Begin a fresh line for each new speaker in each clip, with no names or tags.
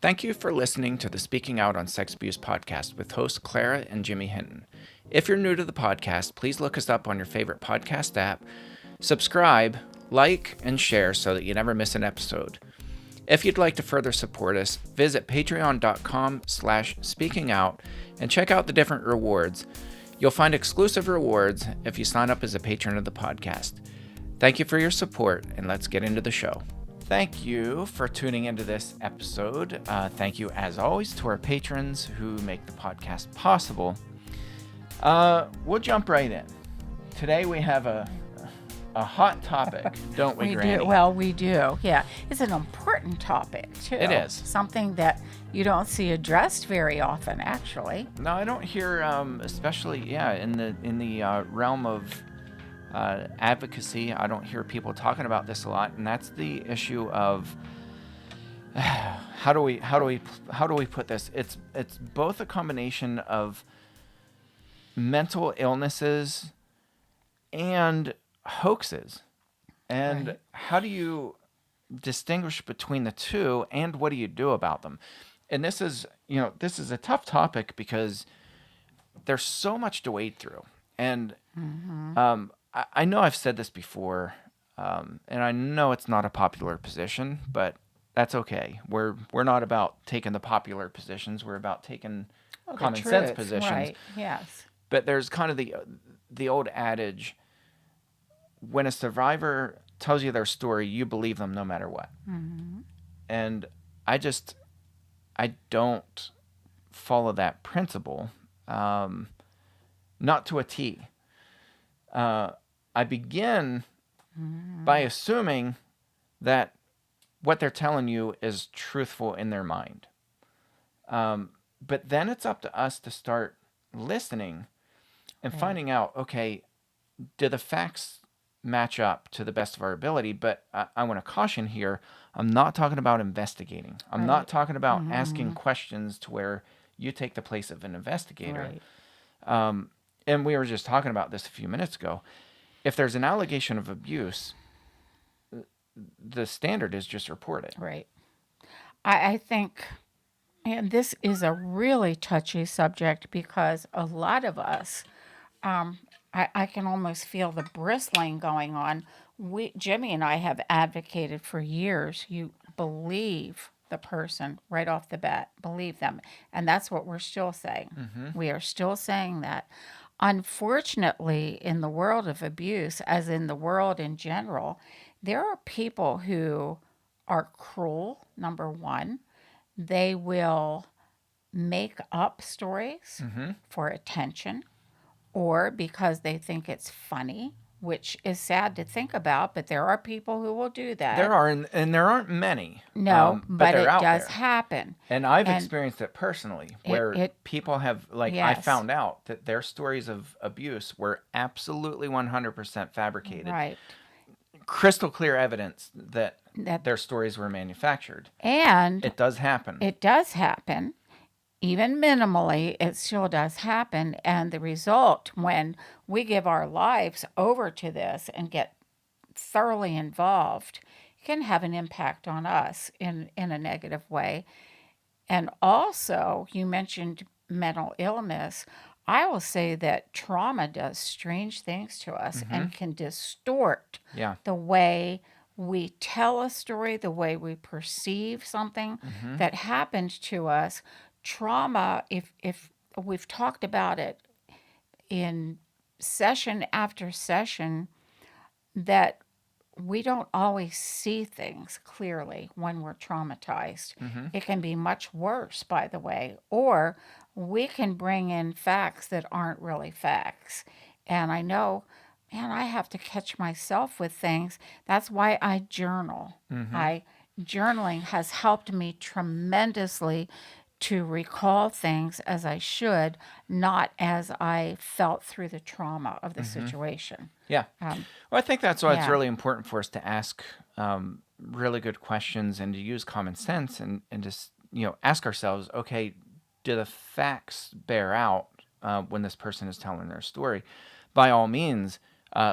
Thank you for listening to the Speaking Out on Sex Abuse podcast with hosts Clara and Jimmy Hinton. If you're new to the podcast, please look us up on your favorite podcast app, subscribe, like, and share so that you never miss an episode. If you'd like to further support us, visit patreon.com/speakingout and check out the different rewards. You'll find exclusive rewards if you sign up as a patron of the podcast. Thank you for your support, and let's get into the show. Thank you for tuning into this episode. Thank you, as always, to our patrons who make the podcast possible. We'll jump right in. Today we have a hot topic, don't we, Granny?
Do. Well, we do. Yeah, it's an important topic too.
It is
something that you don't see addressed very often, actually.
No, I don't hear, especially in the realm of advocacy. I don't hear people talking about this a lot, and that's the issue of how do we put this? It's both a combination of mental illnesses and hoaxes, and
right.
How do you distinguish between the two, and what do you do about them? And this is a tough topic because there's so much to wade through, and I know I've said this before, and I know it's not a popular position, but that's okay. We're not about taking the popular positions. We're about taking common sense positions.
Right. Yes.
But there's kind of the old adage: when a survivor tells you their story, you believe them no matter what.
Mm-hmm.
And I don't follow that principle, not to a T. I begin by assuming that what they're telling you is truthful in their mind. But then it's up to us to start listening and finding out, okay, do the facts match up to the best of our ability? But I want to caution here, I'm not talking about investigating. I'm not talking about asking questions to where you take the place of an investigator.
Right.
And we were just talking about this a few minutes ago. If there's an allegation of abuse, the standard is just report it.
Right. I think, and this is a really touchy subject because a lot of us, I can almost feel the bristling going on. Jimmy and I have advocated for years. You believe the person right off the bat, believe them. And that's what we're still saying.
Mm-hmm.
We are still saying that. Unfortunately, in the world of abuse, as in the world in general, there are people who are cruel, number one. They will make up stories for attention or because they think it's funny, which is sad to think about, but there are people who will do that.
There are, and there aren't many.
No, but
they're
it
out
does
there.
happen.
And I've experienced it personally, where people have, I
Yes.
found out that their stories of abuse were absolutely 100% fabricated.
Right.
Crystal clear evidence that their stories were manufactured.
And
it does happen.
It does happen. Even minimally, it still does happen. And the result, when we give our lives over to this and get thoroughly involved, can have an impact on us in a negative way. And also, you mentioned mental illness. I will say that trauma does strange things to us and can distort the way we tell a story, the way we perceive something that happened to us. Trauma, if we've talked about it in session after session, that we don't always see things clearly when we're traumatized. It can be much worse, by the way, or we can bring in facts that aren't really facts. And I know, man, I have to catch myself with things. That's why I journal. Journaling has helped me tremendously to recall things as I should, not as I felt through the trauma of the situation.
Yeah. Well, I think that's why it's really important for us to ask really good questions and to use common sense and just, ask ourselves, okay, do the facts bear out when this person is telling their story? By all means,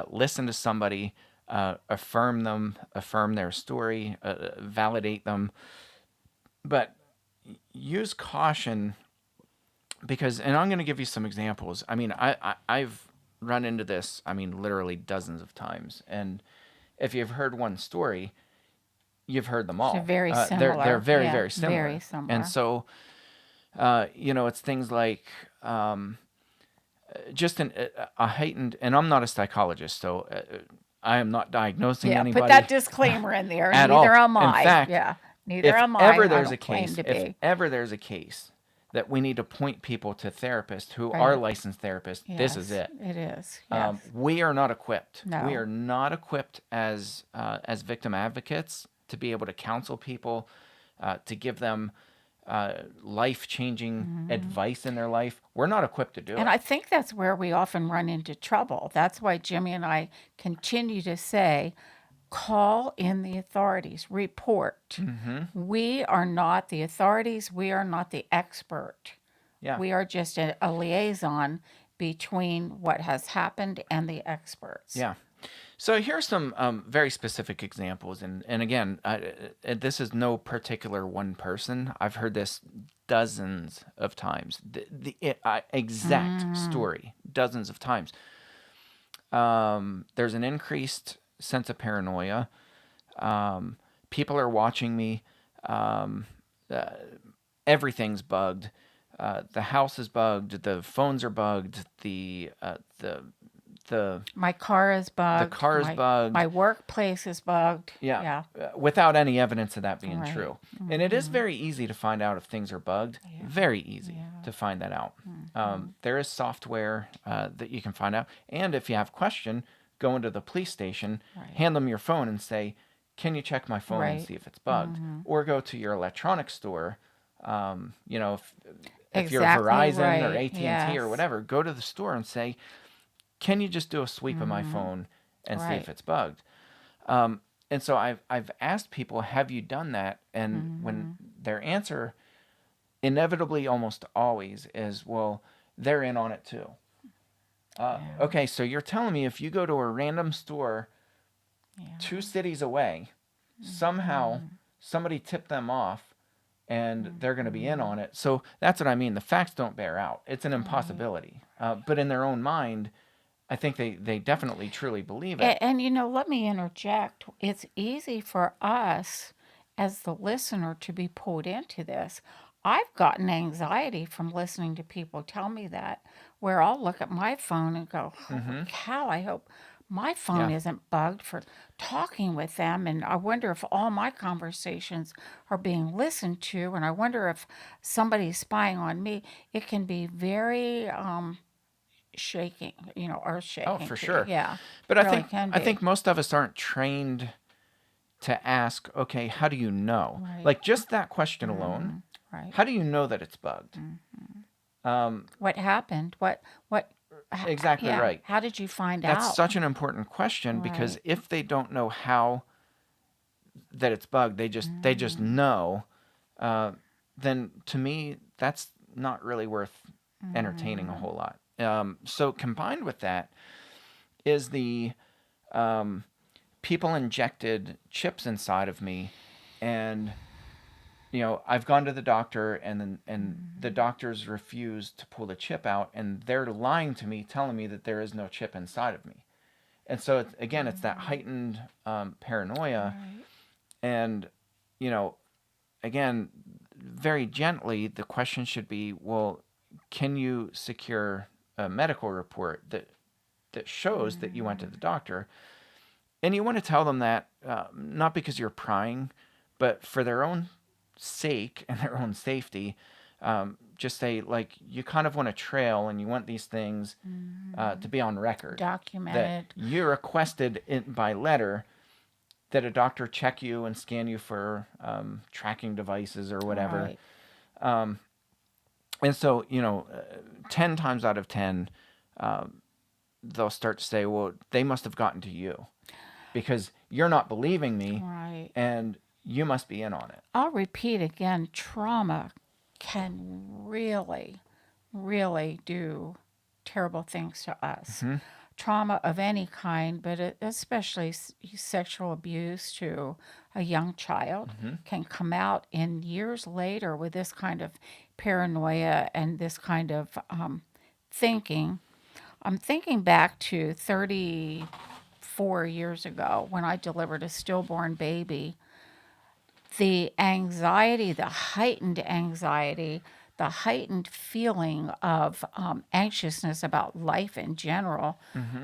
listen to somebody, affirm them, affirm their story, validate them. But use caution because, and I'm going to give you some examples. I mean, I've run into this, I mean, literally dozens of times. And if you've heard one story, you've heard them
They're
all.
very
They're
similar.
very,
Yeah,
very similar.
very similar.
And so, it's things like just a heightened, and I'm not a psychologist, so I am not diagnosing
Yeah,
anybody
put that disclaimer in there.
at
Neither
all.
am I.
In fact,
Yeah, neither
if
am I.
ever
And I
there's a
don't claim
case,
to
if
be.
ever there's a case that we need to point people to therapists who
Right.
are licensed therapists, this is
Yes,
it.
It is. Yes.
We are not equipped.
No.
We are not equipped as victim advocates to be able to counsel people, to give them life-changing advice in their life. We're not equipped to do
And
it.
I think that's where we often run into trouble. That's why Jimmy and I continue to say, call in the authorities, report. We are not the authorities. We are not the expert.
Yeah.
We are just a liaison between what has happened and the experts.
Yeah. So here's some very specific examples, and again, this is no particular one person. I've heard this dozens of times. The exact story, dozens of times. There's an increased sense of paranoia. People are watching me. Everything's bugged. The house is bugged. The phones are bugged.
My car is bugged.
The car is bugged.
My workplace is bugged.
Yeah. Without any evidence of that being
Right.
true. And it is very easy to find out if things are bugged. Very easy to find that out. There is software that you can find out. And if you have a question, go into the police station, hand them your phone and say, can you check my phone and see if it's bugged? Or go to your electronics store. If you're
Exactly
Verizon or
right.
AT&T or whatever, go to the store and say, can you just do a sweep of my phone and see if it's bugged? And so I've asked people, have you done that? And when their answer inevitably almost always is, well, they're in on it too. Okay, so you're telling me if you go to a random store 2 cities away, somehow somebody tipped them off and they're going to be in on it. So that's what I mean. The facts don't bear out. It's an impossibility. But in their own mind, I think they definitely truly believe it.
And let me interject. It's easy for us as the listener to be pulled into this. I've gotten anxiety from listening to people tell me that, where I'll look at my phone and go, holy cow, I hope my phone isn't bugged for talking with them. And I wonder if all my conversations are being listened to. And I wonder if somebody's spying on me. It can be very shaking, earth shaking.
Oh, for sure.
Yeah.
But
really
I think most of us aren't trained to ask, okay, how do you know?
Right.
Like just that question alone.
Right.
How do you know that it's bugged?
What happened? What?
Exactly
yeah.
right.
How did you find out?
That's such an important question because
Right.
if they don't know how that it's bugged, they just know. Then to me, that's not really worth entertaining a whole lot. So combined with that is the people injected chips inside of me, and I've gone to the doctor, and the doctors refused to pull the chip out, and they're lying to me, telling me that there is no chip inside of me. And so it's that heightened paranoia,
Right.
and again, very gently, the question should be, well, can you secure a medical report that shows that you went to the doctor? And you want to tell them that not because you're prying, but for their own sake and their own safety. Just say, like, you kind of want a trail and you want these things to be on record.
Documented.
That you requested by letter that a doctor check you and scan you for tracking devices or whatever.
Right.
And so, 10 times out of 10, they'll start to say, well, they must have gotten to you because you're not believing me.
Right.
And you must be in on it.
I'll repeat again, trauma can really, really do terrible things to us. trauma of any kind, but especially sexual abuse to a young child, can come out in years later with this kind of paranoia and this kind of thinking. I'm thinking back to 34 years ago when I delivered a stillborn baby. The anxiety, the heightened feeling of anxiousness about life in general,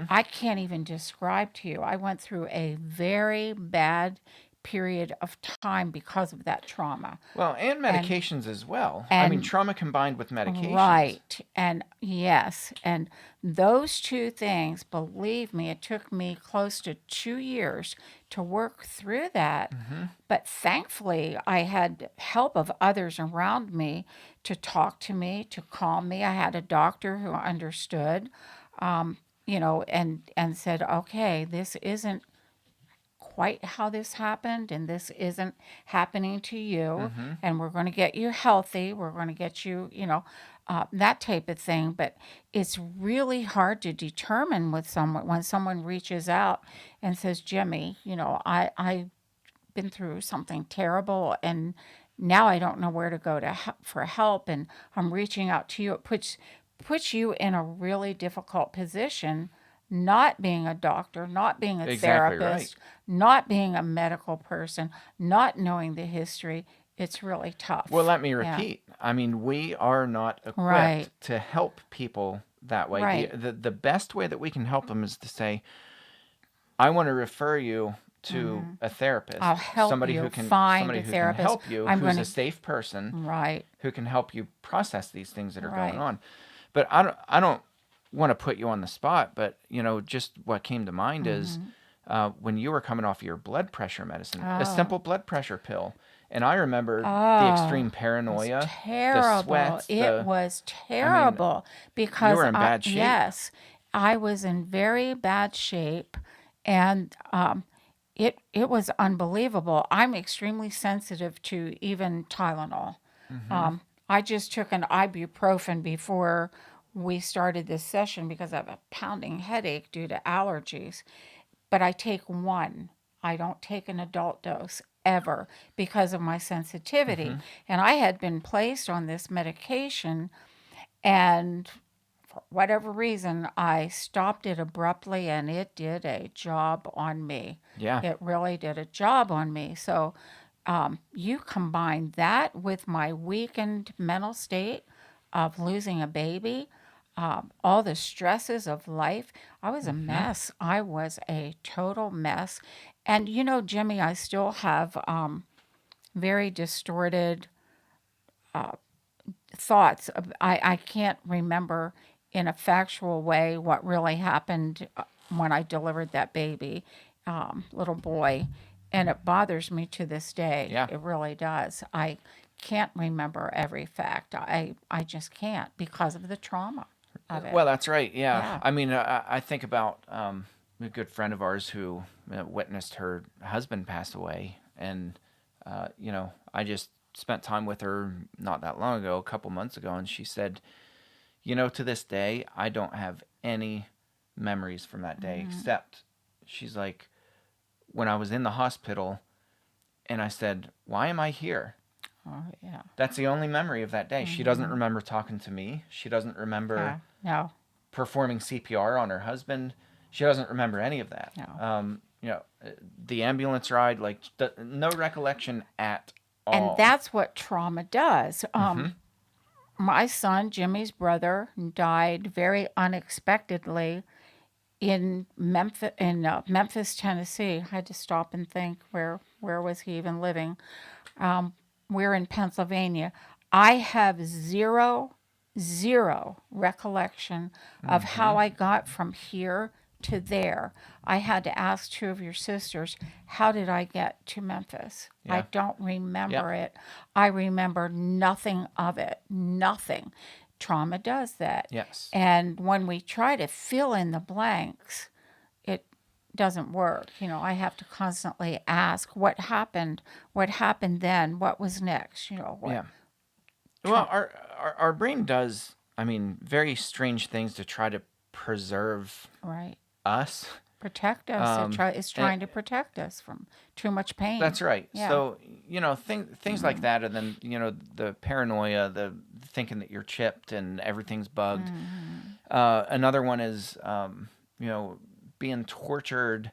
I can't even describe to you. I went through a very bad period of time because of that trauma.
Well, and
And
medications as well. I mean,
and
trauma combined with medications.
right. And yes. And those two things, believe me, it took me close to 2 years to work through that. But thankfully, I had help of others around me to talk to me, to calm me. I had a doctor who understood, and said, okay, this isn't quite how this happened and this isn't happening to you, and we're going to get you healthy, we're going to get you, that type of thing. But it's really hard to determine with someone when someone reaches out and says, Jimmy, I've been through something terrible, and now I don't know where to go for help, and I'm reaching out to you. It puts you in a really difficult position, not being a doctor, not being a
Exactly right.
therapist, not being a medical person, not knowing the history. It's really tough.
Well, let me
Yeah.
repeat. I mean, we are not equipped
Right.
to help people that way.
Right.
The best way that we can help them is to say, I want to refer you to a therapist,
I'll help
somebody
you
who can
find
somebody
a
who
therapist.
can help you,
I'm
who's
going
a
to,
safe person,
right,
who can help you process these things that are going
right.
on. But I don't want to put you on the spot, but just what came to mind is when you were coming off your blood pressure medicine, a simple blood pressure pill. And I remember the extreme paranoia, the
Terrible.
sweats,
It was
I mean,
terrible
you
because
were in bad shape.
yes, I was in very bad shape, and it was unbelievable. I'm extremely sensitive to even Tylenol. I just took an ibuprofen before we started this session because I have a pounding headache due to allergies. But I take one. I don't take an adult dose ever because of my sensitivity. And I had been placed on this medication, and for whatever reason, I stopped it abruptly, and it did a job on me.
Yeah.
It really did a job on me. So you combine that with my weakened mental state of losing a baby, all the stresses of life. I was a mess. I was a total mess. And Jimmy, I still have very distorted thoughts. I can't remember in a factual way what really happened when I delivered that baby, little boy. And it bothers me to this day.
Yeah.
It really does. I can't remember every fact. I just can't because of the trauma of it.
Well, that's right. Yeah.
Yeah.
I mean, I think about a good friend of ours who witnessed her husband pass away. And, I just spent time with her not that long ago, a couple months ago. And she said, to this day, I don't have any memories from that day, except she's like, when I was in the hospital and I said, why am I here?
Oh, yeah.
That's the only memory of that day. She doesn't remember talking to me. She doesn't remember
No.
performing CPR on her husband. She doesn't remember any of that.
No.
The ambulance ride, like no recollection at all.
And that's what trauma does. My son, Jimmy's brother, died very unexpectedly in Memphis, Tennessee. I had to stop and think, where was he even living? We're in Pennsylvania. I have zero recollection of how I got from here to there. I had to ask two of your sisters, how did I get to Memphis? I
Yeah.
don't remember it. I remember nothing of it. Nothing. Trauma does that.
Yes.
And when we try to fill in the blanks, it doesn't work. I have to constantly ask, what happened? What happened then? What was next? What?
Yeah. Well, our brain does, I mean, very strange things to try to preserve
Right.
us.
Protect us. It's
And
trying to protect us from too much pain.
that's right.
Yeah.
So, things like that, and then, the paranoia, the thinking that you're chipped and everything's bugged. Another one is, being tortured.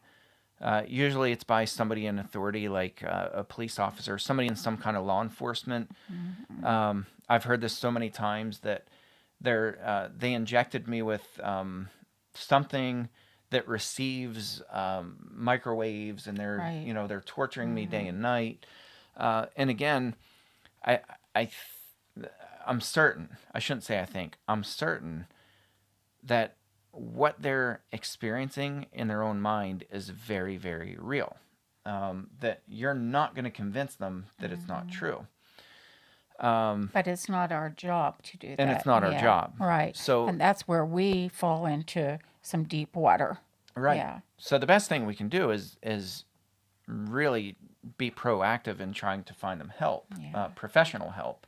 Usually it's by somebody in authority, like a police officer, somebody in some kind of law enforcement. I've heard this so many times that they injected me with something that receives microwaves, and
Right.
they're torturing me day and night. And again, I I I'm certain. I shouldn't say I think. I'm certain that what they're experiencing in their own mind is very, very real. That you're not going to convince them that it's not true.
But it's not our job to do
And
that.
it's not our
Yeah.
job.
Right.
So,
And that's where we fall into some deep water.
right.
Yeah.
So the best thing we can do is really be proactive in trying to find them help,
Yeah.
professional help,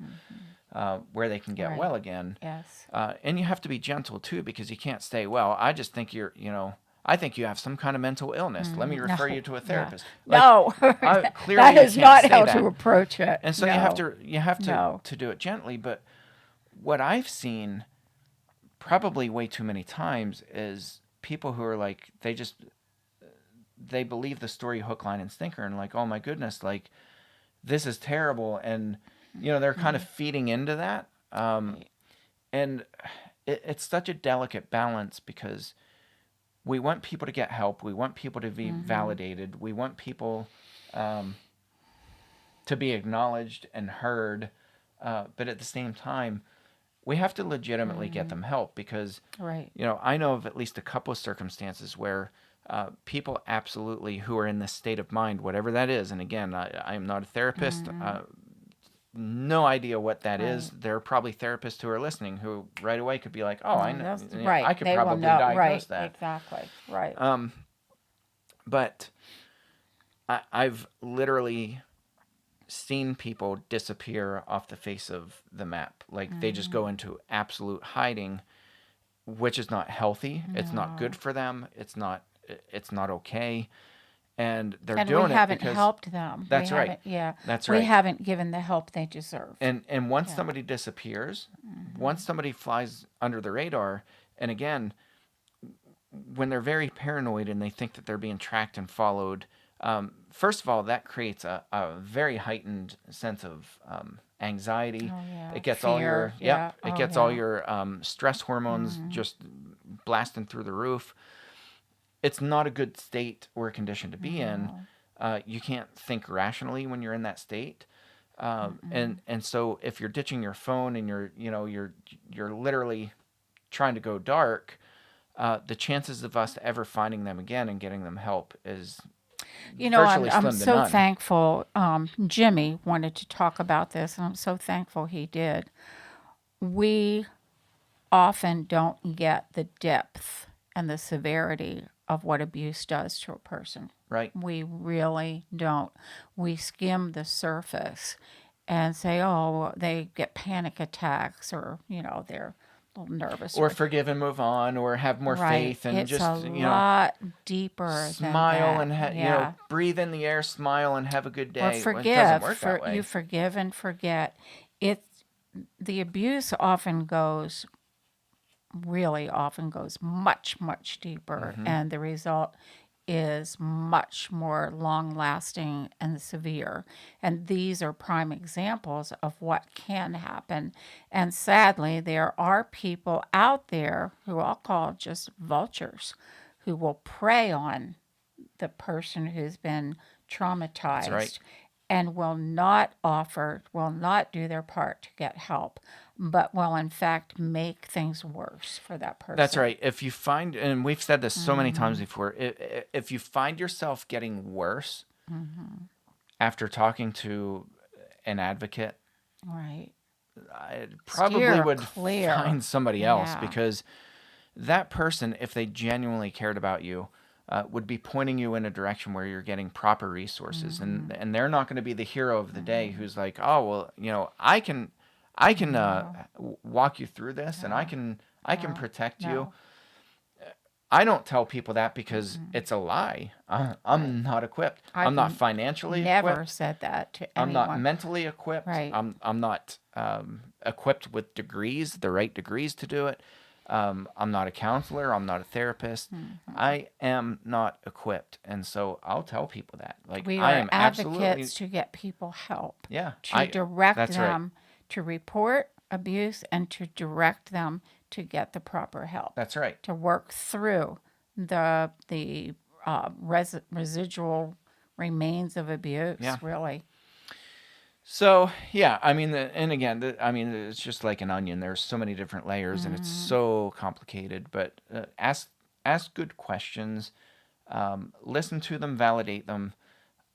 where they can get
Right.
well again.
Yes.
And you have to be gentle too, because you can't say, "Well, I just think I think you have some kind of mental illness. Let me refer
No.
you to a
Yeah.
therapist."
No.
Clearly
That
you
is
can't
not
say
how
that.
to approach it.
And so
No.
you have to
No.
to do it gently. But what I've seen probably way too many times is people who are like, they believe the story hook, line, and sinker, and like, oh my goodness, like this is terrible, and they're kind of feeding into that. And it's such a delicate balance, because we want people to get help, we want people to be validated, we want people to be acknowledged and heard, but at the same time, we have to legitimately get them help, because
Right.
I know of at least a couple of circumstances where people absolutely, who are in this state of mind, whatever that is, and again, I am not a therapist, no idea what that is.
Right.
There are probably therapists who are listening who right away could be like, oh, I know,
That's right.
I could
They will
probably
know.
diagnose
Right.
that.
Exactly. Right.
But I've literally seen people disappear off the face of the map. Like they just go into absolute hiding, which is not healthy. It's not good for them. It's not okay. And they're
And
doing
we
it
haven't
because
helped them.
that's
We
right.
haven't- Yeah.
That's
We
right.
haven't given the help they deserve.
And once somebody disappears, once somebody flies under the radar, and again, when they're very paranoid and they think that they're being tracked and followed, first of all, that creates a very heightened sense of anxiety.
Oh, yeah.
It gets all your
Fear. Yeah.
it
Oh,
gets all
yeah.
your stress hormones just blasting through the roof. It's not a good state or condition to be in. You can't think rationally when you're in that state. And so if you're ditching your phone and you're literally trying to go dark, the chances of us ever finding them again and getting them help is virtually
I'm
slim to
so
none.
thankful. Jimmy wanted to talk about this, and I'm so thankful he did. We often don't get the depth and the severity of what abuse does to a person.
Right.
We really don't. We skim the surface and say, oh, they get panic attacks, or, they're a little nervous.
Or forgive and move on, or have more
Right.
faith, and
It's
just
a lot deeper
smile
than that.
and breathe in the air, smile, and have a good day.
Or
Well, it
forgive.
doesn't work that way.
You forgive and forget. The abuse really often goes much, much deeper, and the result is much more long lasting and severe. And these are prime examples of what can happen. And sadly, there are people out there who I'll call just vultures, who will prey on the person who's been traumatized.
right.
And will not do their part to get help, but will in fact make things worse for that person.
That's right. If you find, and we've said this so many times before, if you find yourself getting worse after talking to an advocate,
Right.
I probably
Steer
would
clear.
find somebody else,
Yeah.
because that person, if they genuinely cared about you, would be pointing you in a direction where you're getting proper resources, and they're not going to be the hero of the day who's like, oh well, I can walk you through this, and I can protect you.
No.
I don't tell people that because it's a lie. I'm not equipped. I'm not financially
never
equipped.
said that to
I'm not
anyone.
mentally equipped.
Right.
I'm not equipped with degrees, the right degrees to do it. I'm not a counselor. I'm not a therapist. I am not equipped, and so I'll tell people that. Like
We
I
are
am absolutely,
advocates to get people help,
yeah.
to direct
That's right.
them to report abuse and to direct them to get the proper help,
That's right.
to work through the residual remains of abuse,
Yeah.
really.
So yeah, I mean, and again, I mean, it's just like an onion. There's so many different layers, and it's so complicated. But ask good questions, listen to them, validate them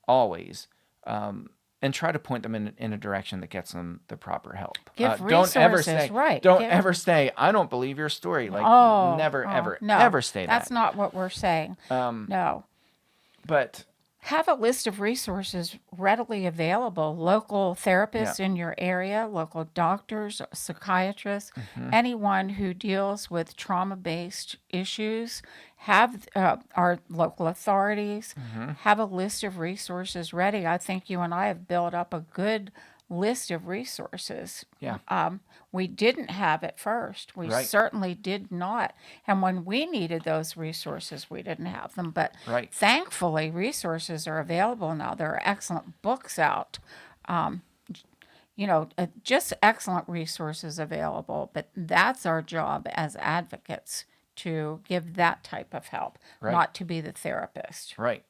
always, and try to point them in a direction that gets them the proper help.
Give resources, right.
Don't ever say, I don't believe your story. Like never, ever,
No,
ever say
that's
that.
not what we're saying. No.
But
Have a list of resources readily available. Local
yeah,
therapists in your area, local doctors, psychiatrists, anyone who deals with trauma based issues, have our local authorities, have a list of resources ready. I think you and I have built up a good list of resources.
yeah,
We didn't have at first. We
right,
certainly did not. And when we needed those resources, we didn't have them. But
right.
thankfully, resources are available now. There are excellent books out. Just excellent resources available. But that's our job as advocates to give that type of help,
Right.
not to be the therapist.
Right.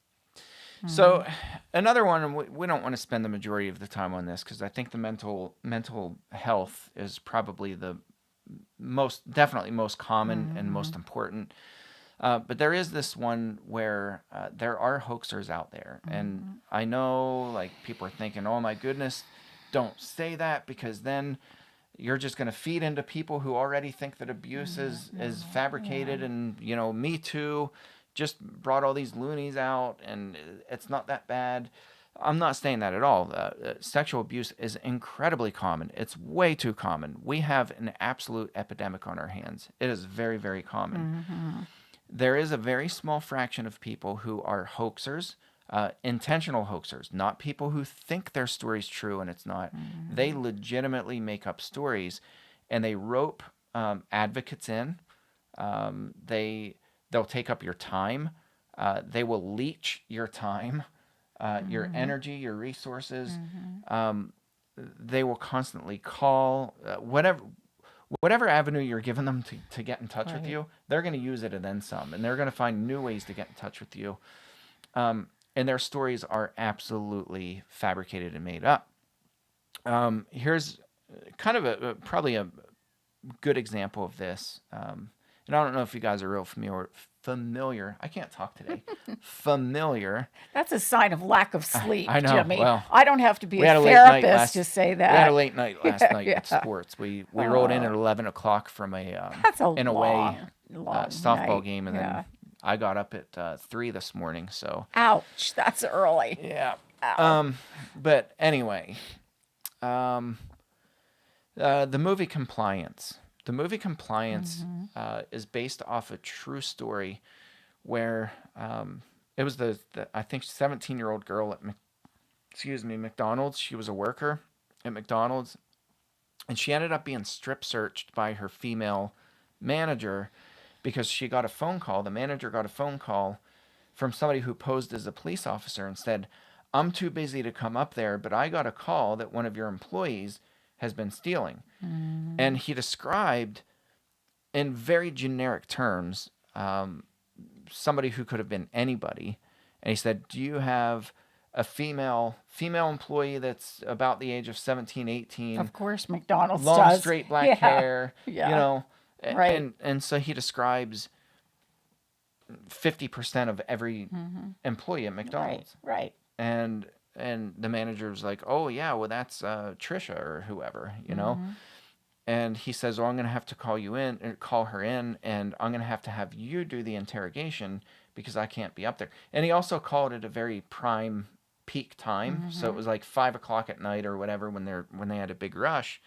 So another one, and we don't want to spend the majority of the time on this because I think the mental health is probably the definitely most common and most important. But there is this one where there are hoaxers out there, and I know like people are thinking, "Oh my goodness, don't say that because then you're just going to feed into people who already think that abuse is fabricated, and Me Too just brought all these loonies out, and it's not that bad." I'm not saying that at all. Sexual abuse is incredibly common. It's way too common. We have an absolute epidemic on our hands. It is very, very common. There is a very small fraction of people who are hoaxers, intentional hoaxers, not people who think their story's true and it's not. They legitimately make up stories, and they rope advocates in. They'll take up your time. They will leech your time, your energy, your resources. They will constantly call whatever avenue you're giving them to get in touch with you. They're going to use it and then some, and they're going to find new ways to get in touch with you. And their stories are absolutely fabricated and made up. Here's kind of probably a good example of this. And I don't know if you guys are real familiar. I can't talk today. Familiar.
That's a sign of lack of sleep,
I know.
Jimmy.
Well,
I don't have to be
we had
a
a late night
therapist to say that.
We had a late night last night
Yeah.
at sports. We rolled in at 11 o'clock from
That's a
an away softball
night.
game, and then I got up at 3 this morning. So
ouch, that's early.
yeah.
Ow.
But anyway, the movie Compliance. The movie Compliance is based off a true story where it was the I think 17-year-old girl at McDonald's. She was a worker at McDonald's, and she ended up being strip searched by her female manager because she got a phone call. The manager got a phone call from somebody who posed as a police officer and said, "I'm too busy to come up there, but I got a call that one of your employees has been stealing." And he described in very generic terms somebody who could have been anybody. And he said, "Do you have a female employee that's about the age of 17, 18?
Of course, McDonald's
long,
does.
straight black hair,
Yeah. Right.
And so he describes 50% of every employee at McDonald's.
Right.
And the manager was like, "Oh yeah, well that's Trisha or whoever, And he says, "Oh, I'm going to have to call her in, and I'm going to have you do the interrogation because I can't be up there." And he also called it a very prime peak time, so it was like 5 o'clock at night or whatever when they had a big rush.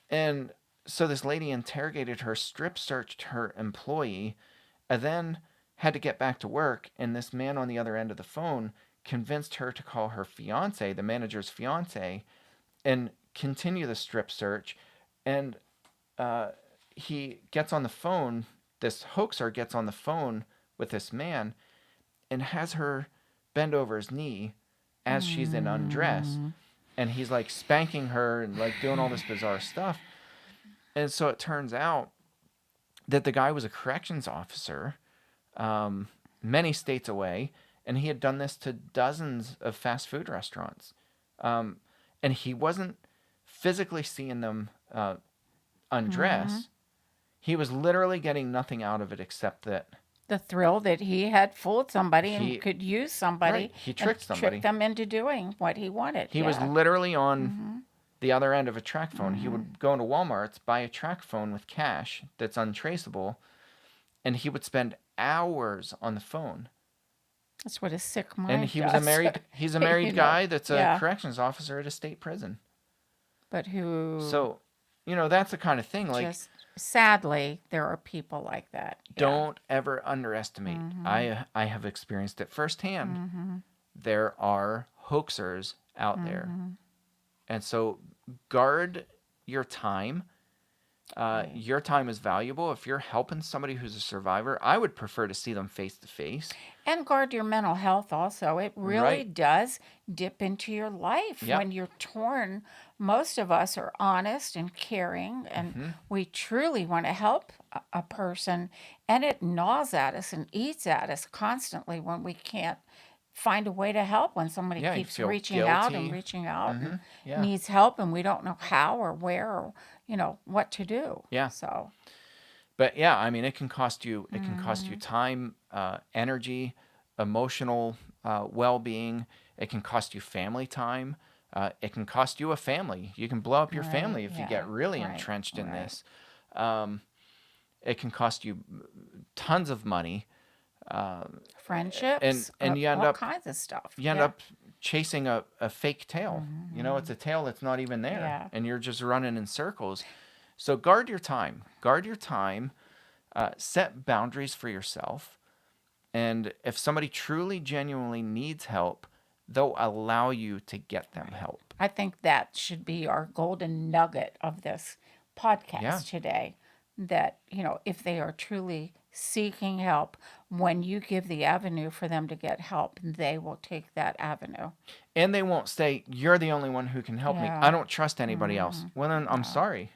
And so this lady interrogated her, strip searched her employee, and then had to get back to work. And this man on the other end of the phone convinced her to call her fiance, the manager's fiance, and continue the strip search. And uh, he gets on the phone. This hoaxer gets on the phone with this man and has her bend over his knee as she's in undress. And he's like spanking her and like doing all this bizarre stuff. And so it turns out that the guy was a corrections officer, many states away, and he had done this to dozens of fast food restaurants. And he wasn't physically seeing them undress. He was literally getting nothing out of it except that
The thrill that he had fooled somebody
he
and could use somebody
he
and
tricked somebody.
trick them into doing what he wanted.
He was
Yeah.
literally on the other end of a track phone. He would go into Walmart's, buy a track phone with cash that's untraceable, and he would spend hours on the phone.
That's what a sick mind
And
does.
he's a married
You know,
guy that's a
yeah.
corrections officer at a state prison.
But who
So, that's the kind of thing, like,
just sadly there are people like that. Yeah.
don't ever underestimate. I have experienced it firsthand. There are hoaxers out there. And so guard your time. Your time is valuable. If you're helping somebody who's a survivor, I would prefer to see them face to face.
And guard your mental health also. It really
Right.
does dip into your life
Yep.
when you're torn. Most of us are honest and caring, and we truly want to help a person, and it gnaws at us and eats at us constantly when we can't find a way to help, when somebody
Yeah, you
keeps
feel
reaching out and
guilty.
reaching out and
Yeah.
needs help, and we don't know how or where or what to do.
Yeah.
So
But yeah, I mean, it can cost you. It can cost you time, energy, emotional well-being. It can cost you family time. It can cost you a family. You can blow up your family if you get really entrenched in this. It can cost you tons of money,
friendships,
and you end
all
up
kinds of stuff.
you end up chasing a fake tail. It's a tail that's not even there,
Yeah.
and you're just running in circles. So guard your time. Guard your time. Set boundaries for yourself. And if somebody truly, genuinely needs help, they'll allow you to get them help.
I think that should be our golden nugget of this podcast
Yeah.
today. That, if they are truly seeking help, when you give the avenue for them to get help, they will take that avenue.
And they won't say, "You're the only one who can help me.
Yeah.
I don't trust anybody else." Well, then I'm sorry.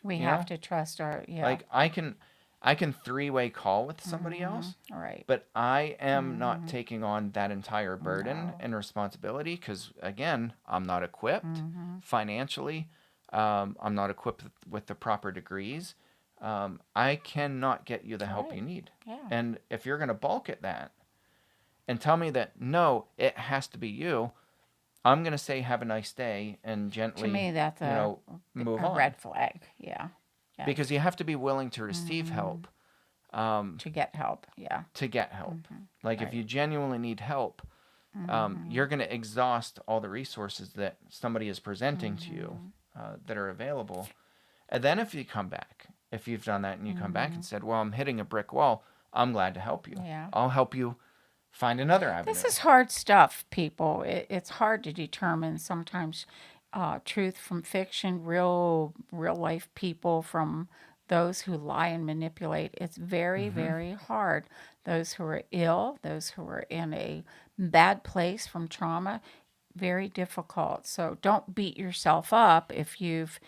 We
You
have
know?
to trust our,
Like I can three-way call with somebody else,
right.
but I am not taking on that entire burden and responsibility because, again, I'm not equipped financially. I'm not equipped with the proper degrees. I cannot get you the help you
Right.
need.
Yeah.
And if you're going to balk at that and tell me that, no, it has to be you, I'm going to say have a nice day and gently,
To me, that's a
move on.
red flag. Yeah. Yeah.
Because you have to be willing to receive help.
To get help. Yeah.
To get help. Like if
Right.
you genuinely need help, you're going to exhaust all the resources that somebody is presenting to you that are available. And then if you come back, if you've done that and you come back and said, well, I'm hitting a brick wall, I'm glad to help you.
Yeah.
I'll help you find another avenue.
This is hard stuff, people. It's hard to determine sometimes truth from fiction, real life people from those who lie and manipulate. It's very, very hard. Those who are ill, those who are in a bad place from trauma, very difficult. So don't beat yourself up if you've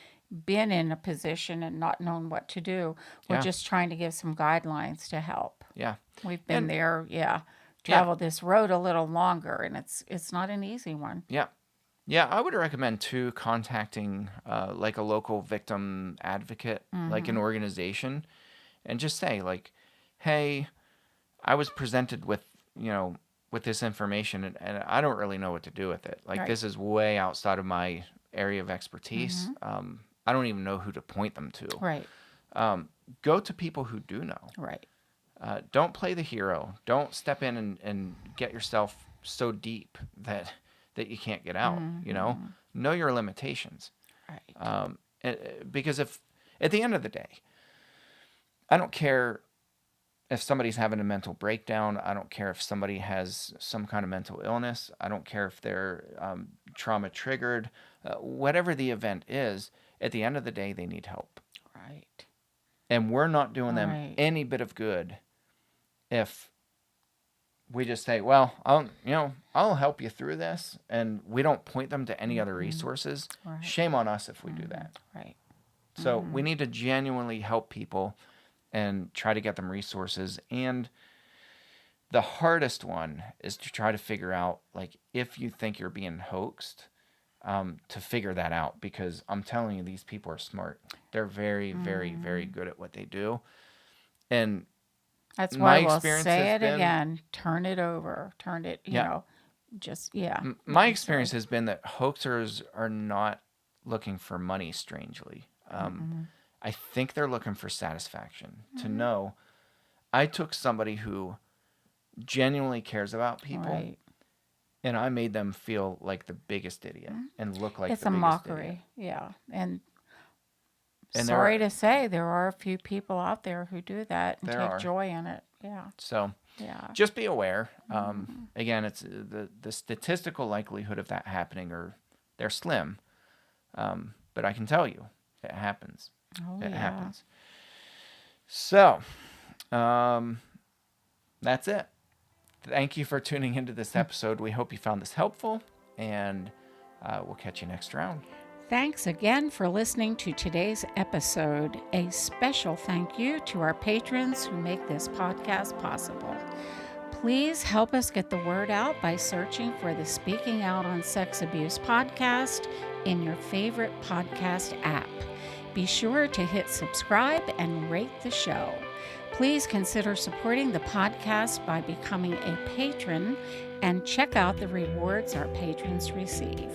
been in a position and not known what to do. We're
Yeah.
just trying to give some guidelines to help.
Yeah.
We've been
And-
there, traveled this road a little longer, and it's not an easy one.
Yeah. Yeah, I would recommend too contacting like a local victim advocate, like an organization, and just say like, "Hey, I was presented with with this information, and I don't really know what to do with it. Like
Right.
this is way outside of my area of expertise. I don't even know who to point them to.
Right,
Go to people who do know.
right.
Don't play the hero. Don't step in and get yourself so deep that you can't get out. Know your limitations.
Right.
Because if at the end of the day, I don't care if somebody's having a mental breakdown. I don't care if somebody has some kind of mental illness. I don't care if they're trauma triggered. Whatever the event is, at the end of the day, they need help.
Right.
And we're not doing them
Right.
any bit of good if we just say, well, I'll help you through this, and we don't point them to any other resources.
Right.
Shame on us if we do that.
Right.
So we need to genuinely help people and try to get them resources. And the hardest one is to try to figure out, like, if you think you're being hoaxed, to figure that out, because I'm telling you, these people are smart. They're very, very, very good at what they do. And
That's
my
why we'll
experience
say
has
it
been-
again. Turn it over. Turn it,
Yeah.
you know, just, yeah.
My experience has been that hoaxers are not looking for money, strangely. I think they're looking for satisfaction, to know I took somebody who genuinely cares about people,
Right.
and I made them feel like the biggest idiot and look like
It's
the
a
biggest
mockery.
idiot.
Yeah. And
And
sorry to say, there are a few people out there who do that and
There
take
are.
joy in it. Yeah.
So
Yeah.
just be aware. Again, it's the statistical likelihood of that happening, or they're slim. But I can tell you, it happens.
Oh,
It
yeah.
happens. So, that's it. Thank you for tuning into this episode. We hope you found this helpful, and we'll catch you next round.
Thanks again for listening to today's episode. A special thank you to our patrons who make this podcast possible. Please help us get the word out by searching for the Speaking Out on Sex Abuse podcast in your favorite podcast app. Be sure to hit subscribe and rate the show. Please consider supporting the podcast by becoming a patron and check out the rewards our patrons receive.